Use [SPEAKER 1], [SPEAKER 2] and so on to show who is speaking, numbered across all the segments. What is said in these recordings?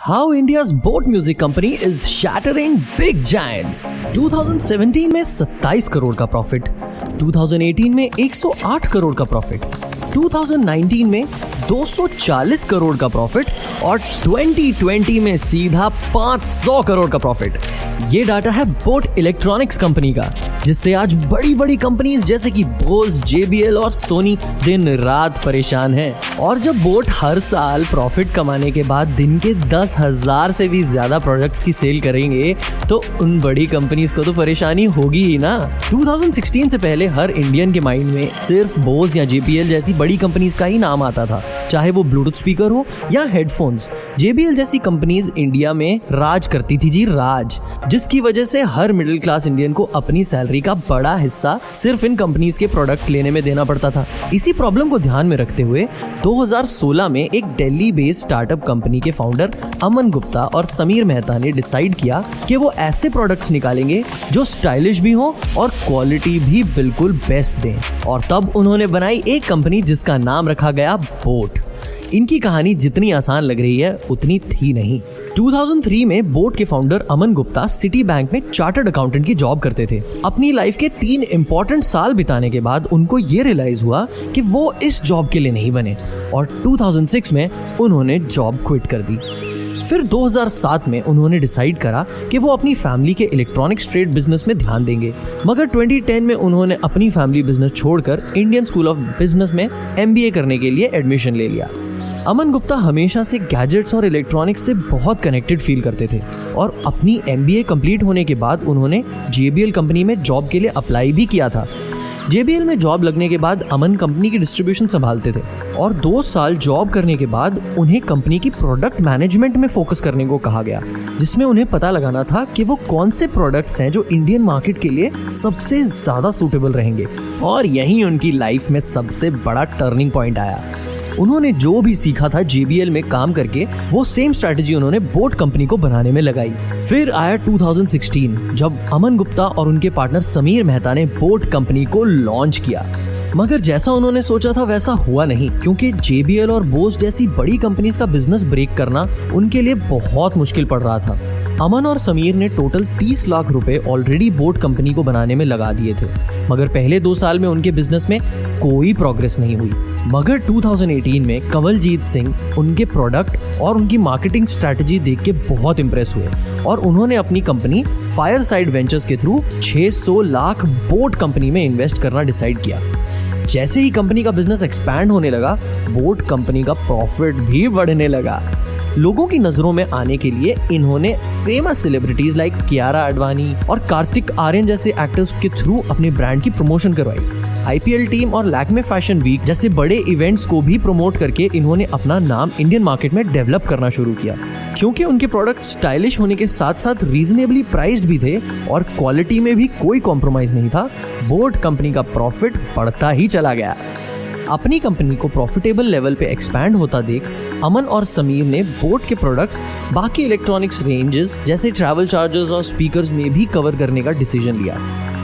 [SPEAKER 1] How India's boat music company is shattering big giants. 2017 में 27 करोड़ का profit, 2018 में 108 करोड़ का प्रॉफिट, 2019 में 240 करोड़ का प्रॉफिट और 2020 में सीधा 500 करोड़ का प्रॉफिट। ये डाटा है बोट इलेक्ट्रॉनिक्स कंपनी का, जिससे आज बड़ी बड़ी कंपनीज जैसे कि बोस, JBL और सोनी दिन रात परेशान हैं। और जब बोट हर साल प्रॉफिट कमाने के बाद दिन के 10,000 से भी ज्यादा प्रोडक्ट्स की सेल करेंगे तो उन बड़ी कंपनीज को तो परेशानी होगी ही ना। 2016 से पहले हर इंडियन के माइंड में सिर्फ बोस या JBL जैसी बड़ी कंपनीज का ही नाम आता था, चाहे वो ब्लूटूथ स्पीकर हो या हेडफोन्स। JBL जैसी कंपनीज इंडिया में राज करती थी जी, राज, जिसकी वजह से हर मिडिल क्लास इंडियन को अपनी सैलरी का बड़ा हिस्सा सिर्फ इन कंपनीज के प्रोडक्ट्स लेने में देना पड़ता था। इसी प्रॉब्लम को ध्यान में रखते हुए 2016 में एक दिल्ली बेस्ड स्टार्टअप कंपनी के फाउंडर अमन गुप्ता और समीर मेहता ने डिसाइड किया कि वो ऐसे प्रोडक्ट्स निकालेंगे जो स्टाइलिश भी हो और क्वालिटी भी बिल्कुल बेस्ट दें। और तब उन्होंने बनाई एक कंपनी जिसका नाम रखा गया बोट। इनकी कहानी जितनी आसान लग रही है उतनी थी नहीं। 2003 में बोट के founder Aman Gupta city bank में चार्टर्ड अकाउंटेंट की जॉब करते थे। अपनी लाइफ के 3 इम्पोर्टेंट साल बिताने के बाद उनको ये रियलाइज हुआ कि वो इस जॉब के लिए नहीं बने और 2006 में उन्होंने जॉब क्विट कर दी। फिर 2007 में उन्होंने डिसाइड करा कि वो अपनी फैमिली के इलेक्ट्रॉनिक्स ट्रेड बिजनेस में ध्यान देंगे, मगर 2010 में उन्होंने अपनी फैमिली बिजनेस छोड़कर इंडियन स्कूल ऑफ बिजनेस में MBA करने के लिए एडमिशन ले लिया। अमन गुप्ता हमेशा से गैजेट्स और इलेक्ट्रॉनिक्स से बहुत कनेक्टेड फील करते थे और अपनी MBA कंप्लीट होने के बाद उन्होंने JBL कंपनी में जॉब के लिए अप्लाई भी किया था। JBL में जॉब लगने के बाद अमन कंपनी की डिस्ट्रीब्यूशन संभालते थे और 2 साल जॉब करने के बाद उन्हें कंपनी की प्रोडक्ट मैनेजमेंट में फोकस करने को कहा गया, जिसमें उन्हें पता लगाना था कि वो कौन से प्रोडक्ट्स हैं जो इंडियन मार्केट के लिए सबसे ज्यादा सूटेबल रहेंगे। और यहीं उनकी लाइफ में सबसे बड़ा टर्निंग पॉइंट आया। उन्होंने जो भी सीखा था JBL में काम करके, वो सेम स्ट्रैटेजी उन्होंने बोट कंपनी को बनाने में लगाई। फिर आया 2016 जब अमन गुप्ता और उनके पार्टनर समीर मेहता ने बोट कंपनी को लॉन्च किया, मगर जैसा उन्होंने सोचा था वैसा हुआ नहीं, क्योंकि JBL और बोस जैसी बड़ी कंपनीज का बिजनेस ब्रेक करना उनके लिए बहुत मुश्किल पड़ रहा था। अमन और समीर ने टोटल 30 लाख रुपए ऑलरेडी बोट कंपनी को बनाने में लगा दिए थे, मगर पहले 2 साल में उनके बिजनेस में कोई प्रोग्रेस नहीं हुई। मगर 2018 में कंवलजीत सिंह उनके प्रोडक्ट और उनकी मार्केटिंग स्ट्रैटेजी देख के बहुत इंप्रेस हुए और उन्होंने अपनी कंपनी फायरसाइड वेंचर्स के थ्रू 600 लाख बोट कंपनी में इन्वेस्ट करना डिसाइड किया। जैसे ही कंपनी का बिजनेस एक्सपैंड होने लगा, बोट कंपनी का प्रॉफिट भी बढ़ने लगा। लोगों की नजरों में आने के लिए इन्होंने famous celebrities like Kiara Advani और कार्तिक आर्यन जैसे एक्टर्स के थ्रू अपने ब्रांड की प्रमोशन करवाई। IPL टीम और लैक्मे फैशन वीक जैसे बड़े इवेंट्स को भी प्रमोट करके इन्होंने अपना नाम इंडियन मार्केट में डेवलप करना शुरू किया। क्योंकि उनके प्रोडक्ट स्टाइलिश होने के साथ साथ रीजनेबली प्राइस्ड भी थे और क्वालिटी में भी कोई कॉम्प्रोमाइज नहीं था, बोट कंपनी का प्रॉफिट बढ़ता ही चला गया। अपनी कंपनी को प्रॉफिटेबल लेवल पे एक्सपैंड होता देख अमन और समीर ने बोट के प्रोडक्ट्स बाकी इलेक्ट्रॉनिक्स रेंजेस जैसे ट्रैवल चार्जर्स और स्पीकर्स में भी कवर करने का डिसीजन लिया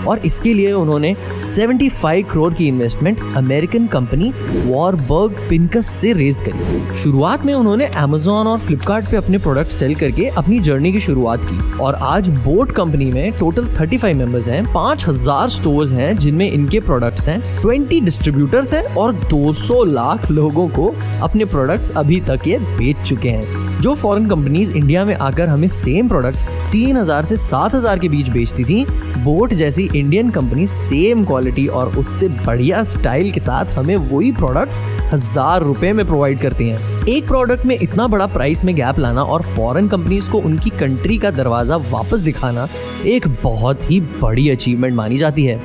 [SPEAKER 1] और इसके लिए उन्होंने 75 करोड़ की investment American company Warburg Pincus से रेज करी। शुरुआत में उन्होंने Amazon और Flipkart पे अपने प्रोडक्ट सेल करके अपनी जर्नी की शुरुआत की और आज बोट कंपनी में टोटल 35 मेंबर्स हैं, 5000 स्टोर्स हैं जिनमें इनके प्रोडक्ट्स हैं, 20 डिस्ट्रीब्यूटर्स हैं और 200 लाख लोगों को अपने प्रोडक्ट्स अभी तक ये बेच चुके हैं। जो फॉरेन कंपनीज इंडिया में आकर हमें सेम प्रोडक्ट्स 3000 से 7000 के बीच बेचती थी, बोट जैसी इंडियन कंपनी सेम क्वालिटी और उससे बढ़िया स्टाइल के साथ हमें वही प्रोडक्ट्स 1000 रुपए में प्रोवाइड करती हैं। एक प्रोडक्ट में इतना बड़ा प्राइस में गैप लाना और फॉरेन कंपनीज को उनकी कंट्री का दरवाजा वापस दिखाना एक बहुत ही बड़ी अचीवमेंट मानी जाती है।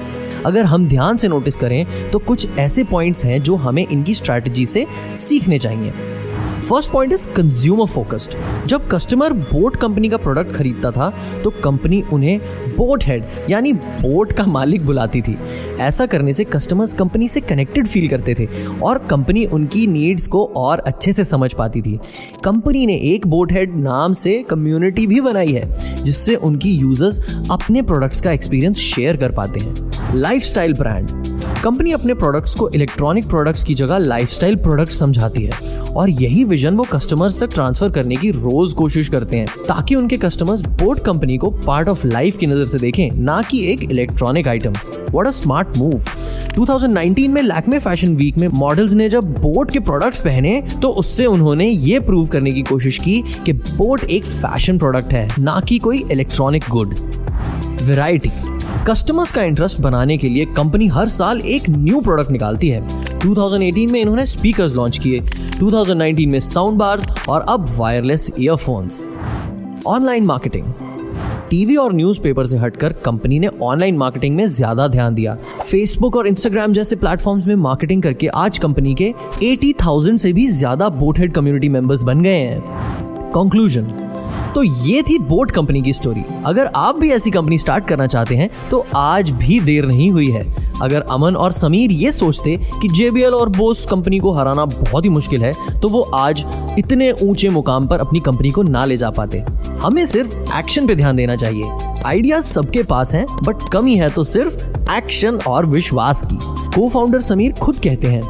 [SPEAKER 1] अगर हम ध्यान से नोटिस करें तो कुछ ऐसे पॉइंट्स हैं जो हमें इनकी स्ट्रैटेजी से सीखने चाहिए। First point is consumer focused. जब कस्टमर बोट कंपनी का प्रोडक्ट खरीदता था तो कंपनी उन्हें बोट हेड यानी बोट का मालिक बुलाती थी। ऐसा करने से कस्टमर्स कंपनी से कनेक्टेड फील करते थे और कंपनी उनकी नीड्स को और अच्छे से समझ पाती थी। कंपनी ने एक बोट हेड नाम से कम्युनिटी भी बनाई है जिससे उनकी यूजर्स अपने प्रोडक्ट्स का एक्सपीरियंस शेयर कर पाते हैं। Lifestyle brand. कंपनी अपने प्रोडक्ट्स को इलेक्ट्रॉनिक प्रोडक्ट्स की जगह लाइफस्टाइल प्रोडक्ट्स समझाती है और यही विजन वो कस्टमर्स तक ट्रांसफर करने की रोज कोशिश करते हैं ताकि उनके कस्टमर्स बोट कंपनी को पार्ट ऑफ लाइफ की नजर से देखें, ना कि एक electronic item. What a smart move. 2019 में लैक्मे फैशन वीक में मॉडल्स ने जब बोट के प्रोडक्ट्स पहने तो उससे उन्होंने ये प्रूव करने की कोशिश की कि बोट एक फैशन प्रोडक्ट है, ना कि कोई इलेक्ट्रॉनिक गुड। वैरायटी। कस्टमर्स का इंटरेस्ट बनाने के लिए कंपनी हर साल एक न्यू प्रोडक्ट निकालती है। 2018 में इन्होंने स्पीकर्स लॉन्च किए, 2019 में साउंड बार्स और अब wireless earphones. Online marketing. TV और न्यूज़पेपर से हटकर कंपनी ने ऑनलाइन मार्केटिंग में ज्यादा ध्यान दिया। फेसबुक और इंस्टाग्राम जैसे प्लेटफॉर्म्स में मार्केटिंग करके आज कंपनी के 80,000 से भी ज्यादा बोटहेड कम्युनिटी मेंबर्स बन गए हैं। कंक्लूजन। तो ये थी बोट कंपनी की स्टोरी। अगर आप भी ऐसी कंपनी स्टार्ट करना चाहते हैं तो आज भी देर नहीं हुई है। अगर अमन और समीर ये सोचते कि JBL और बोस कंपनी को हराना बहुत ही मुश्किल है तो वो आज इतने ऊंचे मुकाम पर अपनी कंपनी को ना ले जा पाते। हमें सिर्फ एक्शन पे ध्यान देना चाहिए। आइडियाज सबके पास हैं, बट कमी है तो सिर्फ एक्शन और विश्वास की। को फाउंडर समीर खुद कहते हैं,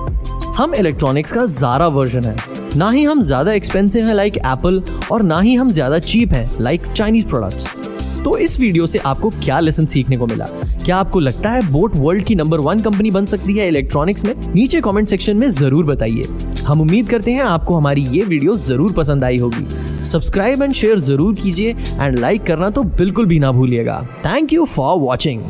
[SPEAKER 1] हम इलेक्ट्रॉनिक्स का ज़ारा वर्जन है। ना ही हम ज्यादा एक्सपेंसिव हैं लाइक एप्पल और ना ही हम ज्यादा चीप हैं लाइक चाइनीज प्रोडक्ट्स। तो इस वीडियो से आपको क्या लेसन सीखने को मिला? क्या आपको लगता है बोट वर्ल्ड की नंबर 1 कंपनी बन सकती है इलेक्ट्रॉनिक्स में? नीचे कमेंट सेक्शन में जरूर बताइए। हम उम्मीद करते हैं आपको हमारी ये वीडियो जरूर पसंद आई होगी। सब्सक्राइब एंड शेयर जरूर कीजिए एंड लाइक करना तो बिल्कुल भी ना भूलिएगा। Thank you for watching.